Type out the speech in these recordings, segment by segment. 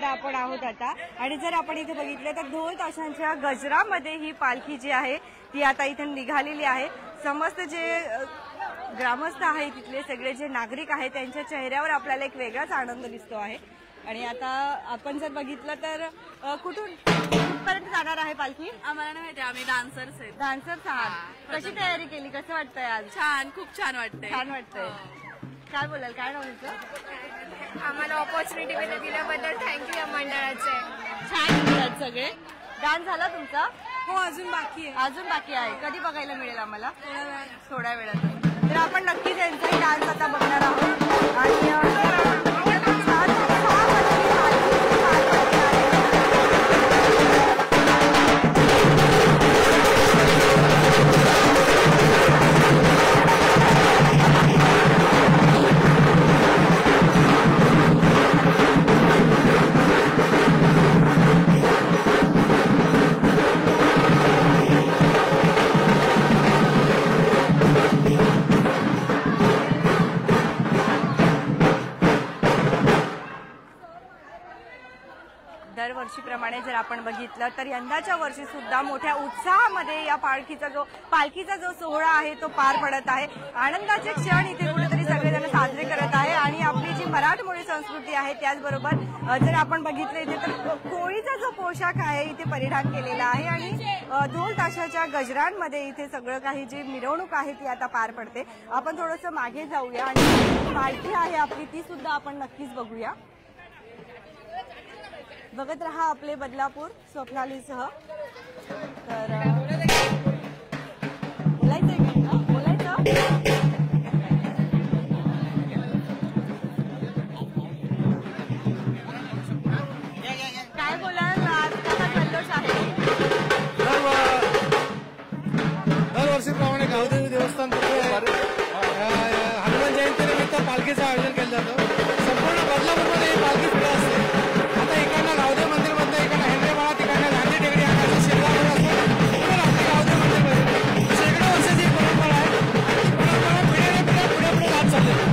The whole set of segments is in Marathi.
आपण आहोत आता आणि जर आपण इथे बघितलं तर ढोल ताशांच्या गजरामध्ये ही पालखी जी आहे ती आता इथे निघालेली आहे। समस्त जे ग्रामस्थ आहे तिथले सगळे जे नागरिक आहेत त्यांच्या चेहऱ्यावर आपल्याला एक वेगळाच आनंद दिसतो आहे। आणि आता आपण जर बघितलं तर कुठून कुठपर्यंत जाणार आहे पालखी आम्हाला नाही माहिती, आम्ही डान्सर्स आहेत। डान्सर्स आहात, कशी तयारी केली, कसं वाटतंय आज? छान, खूप छान वाटतंय। छान वाटतंय। काय बोलाल, काय नाव तुमचं? आम्हाला ऑपॉर्च्युनिटी दिल्याबद्दल थँक्यू या मंडळाचे। छान दिसतात सगळे। डान्स झाला तुमचा? हो, अजून बाकी आहे। अजून बाकी आहे। कधी बघायला मिळेल आम्हाला? थोड्या वेळात। तर आपण नक्कीच यांचाही डान्स आता बघणार आहोत आणि दरवर्षीप्रमाणे जर आपण बघितलं तर यंदाच्या वर्षी सुद्धा मोठ्या उत्साहामध्ये या पालखीचा जो सोहळा आहे तो पार पडत आहे। आनंदाचे क्षण इथे कुठेतरी सगळेजण साजरे करत आहे आणि आपली जी मराठमोळी संस्कृती आहे त्याचबरोबर जर आपण बघितलं इथे तर कोळीचा जो पोशाख आहे इथे परिधान केलेला आहे आणि ढोल ताशाच्या गजरांमध्ये इथे सगळं काही जी मिरवणूक आहे ती आता पार पडते। आपण थोडंसं मागे जाऊया आणि पालखी आहे आपली ती सुद्धा आपण नक्कीच बघूया। बघत रहा आपले बदलापूर स्वप्नालीसह। तर बोलायचं काय बोलाल, आज कसा जल्लोष आहे? दरवर्षीप्रमाणे गावदेवी देवस्थान हनुमान जयंतीनिमित्त पालखीचं आयोजन केलं जातं। संपूर्ण बदलापूरमध्ये ही पालखी फिरत असते। आता इकडनं गावदेव मंदिर मधलं, इकडनं हेंद्रेबाळा, तिकडनं गांधी टेकडी आणि शेगावमध्ये असतो पुढे रात्री गावदेव मंदिरमध्ये शेकडो वर्षाची परंपरा आहे। ती परंपरा पिढ्याने पिढ्या पुढे जात चालली आहे।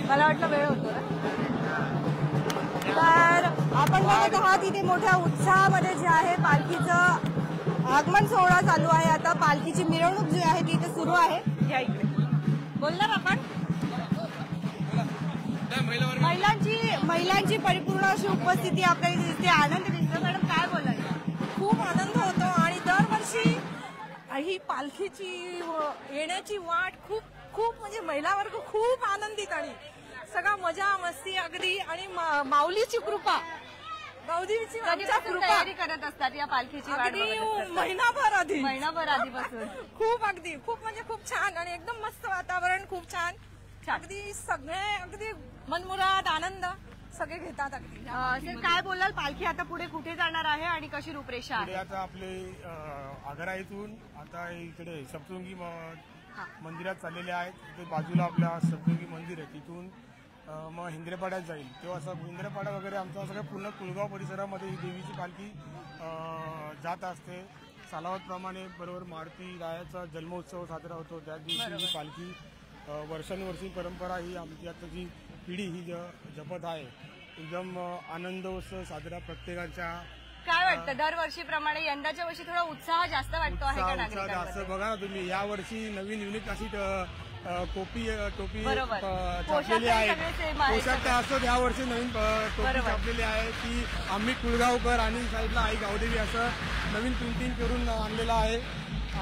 मला वाटलं वेळ होतो। तर आपण बघत आहात इथे मोठ्या उत्साहामध्ये जे आहे पालखीचं आगमन सोहळा चालू आहे। आता पालखीची मिरवणूक जी आहे ती इथे सुरू आहे। या इकडे बोलणार आपण महिलांची परिपूर्ण अशी उपस्थिती आपल्याला दिसते, आनंद दिसतो। मॅडम काय बोलाल? खूप आनंद होतो आणि दरवर्षी ही पालखीची येण्याची वाट खूप म्हणजे महिला वर्ग खूप आनंदित आणि सगळा मजा मस्ती अगदी आणि माऊलीची कृपा, गावदेवीची तयारी करत असतात या पालखीची महिनाभर आधीपासून खूप म्हणजे खूप छान आणि एकदम मस्त वातावरण, खूप छान, अगदी सगळे अगदी मनमुराद आनंद सगळे घेतात अगदी। काय बोलाल, पालखी आता पुढे कुठे जाणार आहे आणि कशी रूपरेषा आहे? आता आपले आग्रा इथून आता इकडे सप्तशृंगी मंदिरात चाललेले आहेत। बाजूला आपल्या सप्तशृंगी मंदिर आहे, तिथून मग हिंद्रेपाड्यात जाईल. तेव्हा असं हिंद्रेपाडा वगैरे आमचा सगळं पूर्ण कुळगाव परिसरामध्ये ही देवीची पालखी जात असते. सालावतप्रमाणे बरोबर मारुती रायाचा जन्मोत्सव साजरा होतो त्या दिवशी ही पालखी वर्षानुवर्षी परंपरा ही आमची आता जी पिढी ही जपत आहे. एकदम आनंदोत्सव साजरा प्रत्येकाच्या. काय वाटतं दरवर्षीप्रमाणे यंदाच्या वर्षी थोडा उत्साह जास्त वाटतो आहे का उत्साह नागरिकांमध्ये? जास्त. बघा ना तुम्ही या वर्षी नवीन युनिक अशी टोपी बरोबर. छापलेली आहे. पोशाख सगळे same आहेत. पोशाख तर असतो या वर्षी नवीन टोपी बरोबर. छापलेली आहे की आम्ही कुळगावकर आणि साईडला आई गावदेवी असं नवीन प्रिंटिंग करून आणलेलं आहे.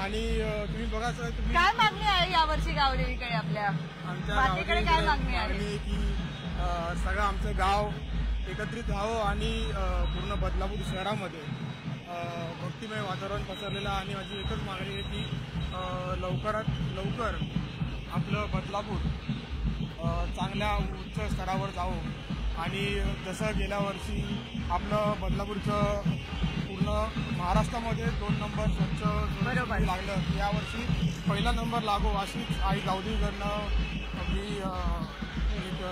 आणि तुम्ही बघा सर, तुम्ही काय मागणी आहे यावर्षी गावदेवीकडे आपल्या आमच्या मातेकडे काय मागणी आहे? मागणी की सगळं आमचं गाव एकत्रित व्हावं आणि पूर्ण बदलापूर शहरामध्ये भक्तिमय वातावरण पसरलेलं आहे. आणि माझी एकच मागणी आहे की लवकरात लवकर आपलं बदलापूर चांगल्या उच्च स्तरावर जावं. आणि जसं गेल्या वर्षी आपलं बदलापूरचं पूर्ण महाराष्ट्रामध्ये 2 नंबर स्वच्छ लागलं, यावर्षी पहिला नंबर लागो अशीच आई गावदेवीकडनं मी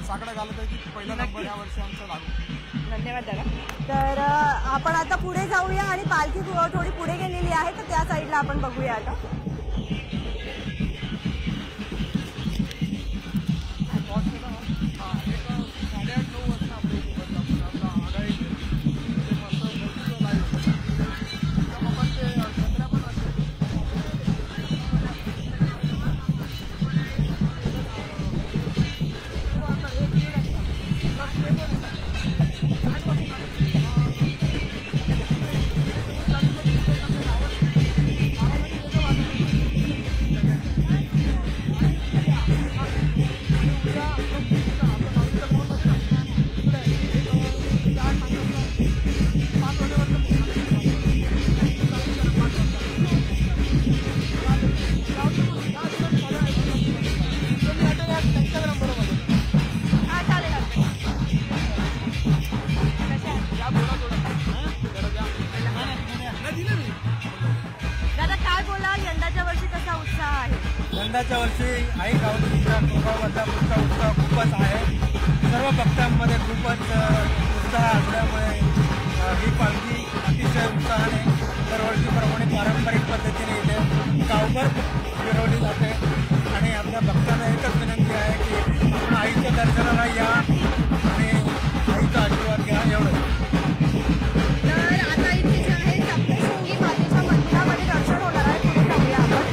साकडं घालत आहे की पहिला नंबर यावर्षी आमचा लागू. धन्यवाद दादा. तर आपण आता पुढे जाऊया आणि पालखी थोडी पुढे गेलेली आहे तर त्या साईडला आपण बघूया आता. यंदाच्या वर्षी आई गावदेवीचा कुळगावाचा उत्साह खूपच आहे. सर्व भक्तांमध्ये खूपच उत्साह असल्यामुळे ही पालखी अतिशय उत्साहाने दरवर्षीप्रमाणे पारंपरिक पद्धतीने इथे गावभर फिरवली जाते. आणि आपल्या भक्तांना एकच विनंती आहे की आपण आईच्या दर्शनाला या आणि आईचा आशीर्वाद घ्या. एवढं. तर आता इथे जे आहे सप्तशृंगी मातेच्या मंदिरामध्ये दर्शन होणार आहे. पुढे जाऊया आपण.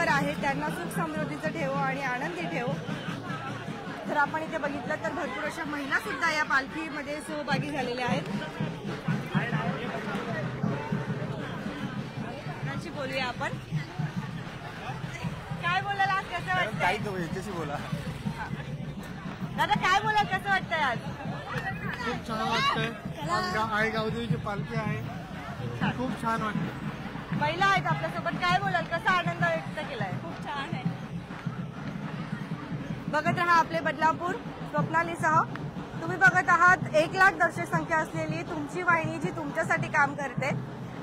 बदलापूरकर आहेत त्यांना सुख समृद्धीचं ठेवो आणि आनंदी ठेवो. तर आपण इथे बघितलं तर भरपूर अशा महिला सुद्धा या पालखीमध्ये सहभागी झालेल्या आहेत. त्यांची बोलूया आपण. काय बोलाल आज, कसं वाटतंय? याच्याशी बोला. दादा काय बोलाल, कसं वाटतंय आज? खूप छान वाटतंय. आज आई गावदेवीची पालखी आहे, खूप छान वाटतं. महिला आहेत आपल्यासोबत, काय बोलाल, कसा आनंद व्यक्त केलाय? खूप छान आहे. बघत राहा आपले बदलापूर स्वप्नालीसह. तुम्ही बघत आहात 1 लाख दर्शक संख्या असलेली तुमची वाहिनी जी तुमच्यासाठी काम करते.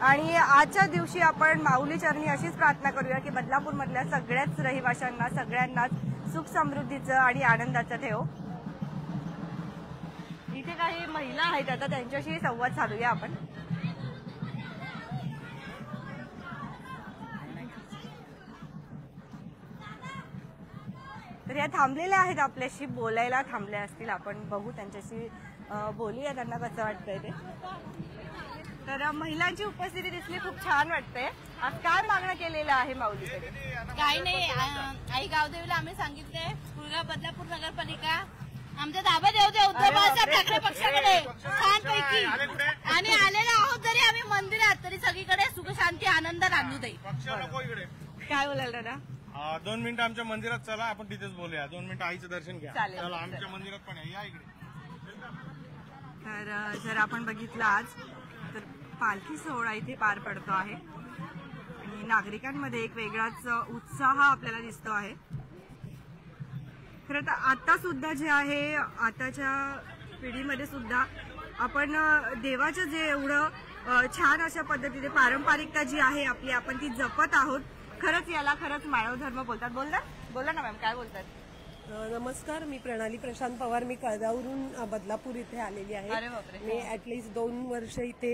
आणि आजच्या दिवशी आपण माऊली चरणी अशीच प्रार्थना करूया की बदलापूरमधल्या सगळ्याच रहिवाशांना, सगळ्यांनाच सुख समृद्धीचं आणि आनंदाचं ठेव. इथे काही महिला आहेत, आता त्यांच्याशी संवाद साधूया आपण. तर या थांबलेल्या आहेत, आपल्याशी बोलायला थांबल्या असतील. आपण बघू त्यांच्याशी, बोलूया त्यांना कसं वाटतंय ते. तर महिलांची उपस्थिती दिसली, खूप छान वाटतंय. आज काय मागणं केलेलं आहे माऊलीकडे? काही नाही, आई गावदेवीला आम्ही सांगितलंय पुढगा बदलापूर नगरपालिका आमच्या ताब्यात येऊ दे, उद्धव बाळासाहेब ठाकरे पक्षाकडे छानपैकी. आणि आलेलो आहोत जरी आम्ही मंदिरात, तरी सगळीकडे सुख शांती आनंदात आणू दे. काय बोलाल दादा? 2 मिनिटं आमच्या मंदिरात चला, आपण तिथेच बोलूया. 2 मिनिटं आईचं दर्शन घ्या. चालेल. चला आमच्या मंदिरात पण या इकडे. तर जर आपण बघितलं आज तर पालखी सोहळा इथे पार पडतो आहे आणि नागरिकांमध्ये एक वेगळाच उत्साह आपल्याला दिसतो आहे. खरं तर आता सुद्धा जे आहे, आताच्या पिढीमध्ये सुद्धा आपण देवाचं जे एवढं छान अशा पद्धतीने पारंपरिकता जी आहे आपली, आपण ती जपत आहोत. खरंच याला खरंच मानव धर्म बोलतात. बोला ना मॅम, काय बोलतात? नमस्कार, मी प्रणाली प्रशांत पवार. मी कळगावरून बदलापूर इथे आलेली अरे आहे. बापरे. मी ऍटलिस्ट 2 वर्ष इथे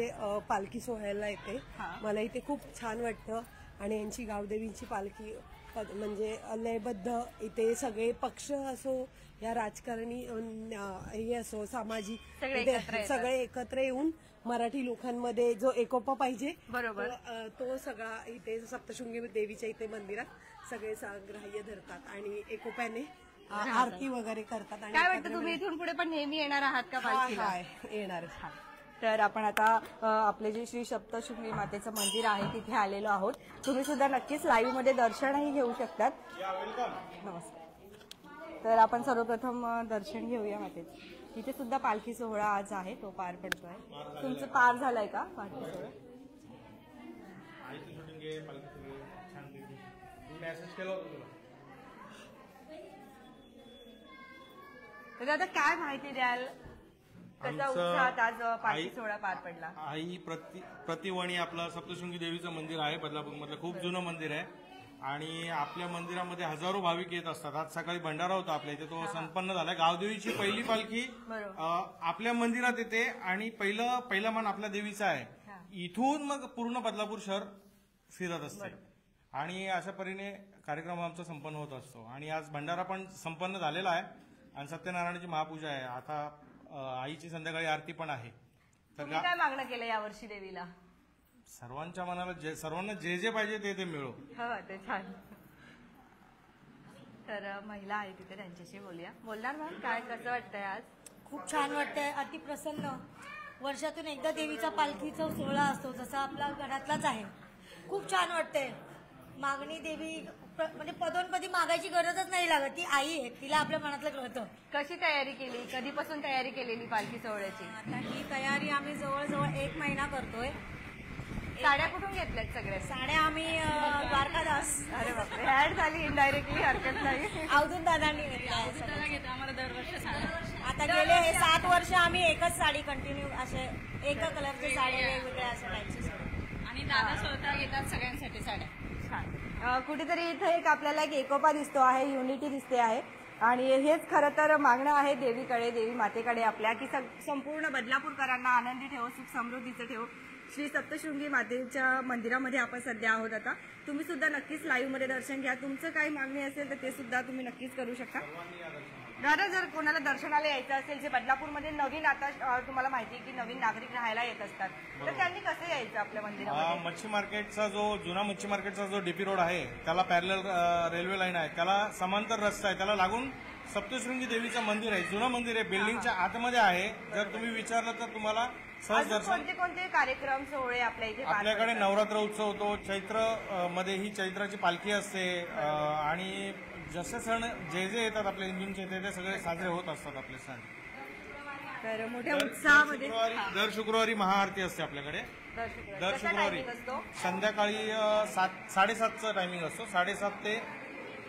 पालखी सोहळ्याला येते. मला इथे खूप छान वाटतं. आणि यांची गावदेवीची पालखी म्हणजे लयबद्ध, इथे सगळे पक्ष असो या राजकारणी हे असो सामाजिक, सगळे एकत्र येऊन मराठी लोकांमध्ये जो एकोपा पाहिजे, बरोबर, तो सगळा इथे सप्तशृंगी देवीच्या इथे मंदिरात सगळे ग्राह्य धरतात आणि एकोप्याने आरती वगैरे करतात. काय वाटतं, तुम्ही इथून पुढे पण नेहमी येणार आहात का पालखीला? येणार. तर आपण आता आपले जे श्री सप्तशृंगी मातेचं मंदिर आहे तिथे आलेलो आहोत. तुम्ही सुद्धा नक्कीच लाईव्ह मध्ये दर्शनही घेऊ शकतात. नमस्कार. तर आपण सर्वप्रथम दर्शन घेऊया मातेचं. इथे सुद्धा पालखी सोहळा आज आहे, तो पार पडतोय. तुमचं पार झालाय का पालखी सोहळा? तर आता काय माहिती द्याल, कसा उत्साहात आज पालखी सोहळा पार पडला? आई प्रतिवणी आपलं सप्तशृंगी देवीचं मंदिर आहे बदलापूर मधलं, खूप जुनं मंदिर आहे. आणि आपल्या मंदिरामध्ये हजारो भाविक येत असतात. आज सकाळी भंडारा होता आपल्या इथे, तो संपन्न झाला. गावदेवीची पहिली पालखी आपल्या मंदिरात येते आणि पहिला मान आपल्या देवीचा आहे. इथून मग पूर्ण बदलापूर शहर फिरत असते आणि अशा परीने कार्यक्रम आमचा संपन्न होत असतो. आणि आज भंडारा पण संपन्न झालेला आहे आणि सत्यनारायणाची महापूजा आहे. आता आईची संध्याकाळी आरती पण आहे. तर काय मागणं केलं यावर्षी देवीला? सर्वांच्या मनाला सर्वांना जे जे पाहिजे ते मिळो. हो, ते छान. तर महिला आहे तिथे, त्यांच्याशी बोलूया. बोलणार मॅम, काय कसं वाटतंय आज? खूप छान वाटतंय, अतिप्रसन्न. वर्षातून एकदा देवीचा पालखीचा सोहळा असतो, जसा आपला घरातलाच आहे. खूप छान वाटतंय. मागणी देवी म्हणजे पदोनपदी मागायची गरजच नाही लागत. ती आई आहे, तिला आपल्या मनातलं कळतं. कशी तयारी केली, कधीपासून तयारी केलेली पालखी सोहळ्याची? आता ही तयारी आम्ही जवळजवळ 1 महिना करतोय. साड्या कुठून घेतल्यात सगळ्या? साड्या आम्ही द्वारकादास. अरे बापरे, ऍड झाली इनडायरेक्टली, हरकत नाही. अवधूत दादांनी आम्हाला दरवर्षी आता गेले 7 वर्ष आम्ही एकच साडी कंटिन्यू, असे एका कलरची साडी, वेगवेगळ्या अशा टाईपची साडी. आणि दादा स्वतः घेतात सगळ्यांसाठी साड्या. कुठेतरी इथे एक आपल्याला एक एकोपा दिसतो आहे, युनिटी दिसते आहे. आणि हेच खरं तर मागणं आहे देवीकडे, देवी मातेकडे आपल्या, की संपूर्ण बदलापूरकरांना आनंदी ठेव, सुख समृद्धीचं ठेव. श्री सप्तशृंगी मातेच्या मंदिरामध्ये आपण सध्या आहोत. आता तुम्ही सुद्धा नक्कीच लाईव्ह मध्ये दर्शन घ्या. तुमचं काही मागणी असेल तर ते सुद्धा तुम्ही नक्कीच करू शकता. दादा, जर कोणाला दर्शनाला यायचं असेल, जे बदलापूरमध्ये नवीन आता तुम्हाला माहिती आहे की नवीन नागरिक राहायला येत असतात, तर त्यांनी कसं यायचं आपल्या मंदिरामध्ये? मच्छी मार्केटचा जुना मच्छी मार्केटचा जो डीपी रोड आहे त्याला पॅरलल रेल्वे लाईन आहे, त्याला समांतर रस्ता आहे, त्याला लागून सप्तशृंगी देवीचं मंदिर आहे. जुनं मंदिर आहे, बिल्डिंगच्या आतमध्ये आहे. जर तुम्ही विचारलं तर तुम्हाला सहज अजून दर्शन. कोणते कोणते कार्यक्रम सोहळे आपल्या इथे पार आपल्याकडे पडतात? नवरात्र उत्सव होतो. चैत्र मध्ये ही चैत्राची पालखी असते आणि जसे सण जे जे येतात आपल्या हिंदूंचे ते सगळे साजरे होत असतात आपले सण. तर मोठ्या उत्साहामध्ये दर शुक्रवारी महाआरती असते आपल्याकडे. दर कसा शुक्रवारी timing असतो? संध्याकाळी 7:30चा टायमिंग असतो. 7:30 ते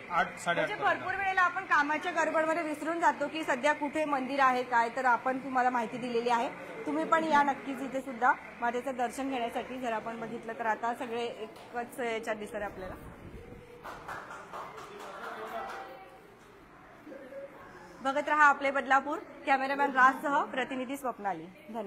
8, 8:30. म्हणजे भरपूर वेळेला आपण कामाच्या गडबडमध्ये विसरून जातो की सध्या कुठे मंदिर आहे काय, तर आपण तुम्हाला माहिती दिलेली आहे. तुम्ही पण या नक्कीच इथे सुद्धा मातेचं दर्शन घेण्यासाठी. जर आपण बघितलं तर आता सगळे एकच याच्यात दिसतात आपल्याला. बघत रहा आपले बदलापूर. कॅमेरामॅन राजसह प्रतिनिधी स्वप्नाली. धन्यवाद.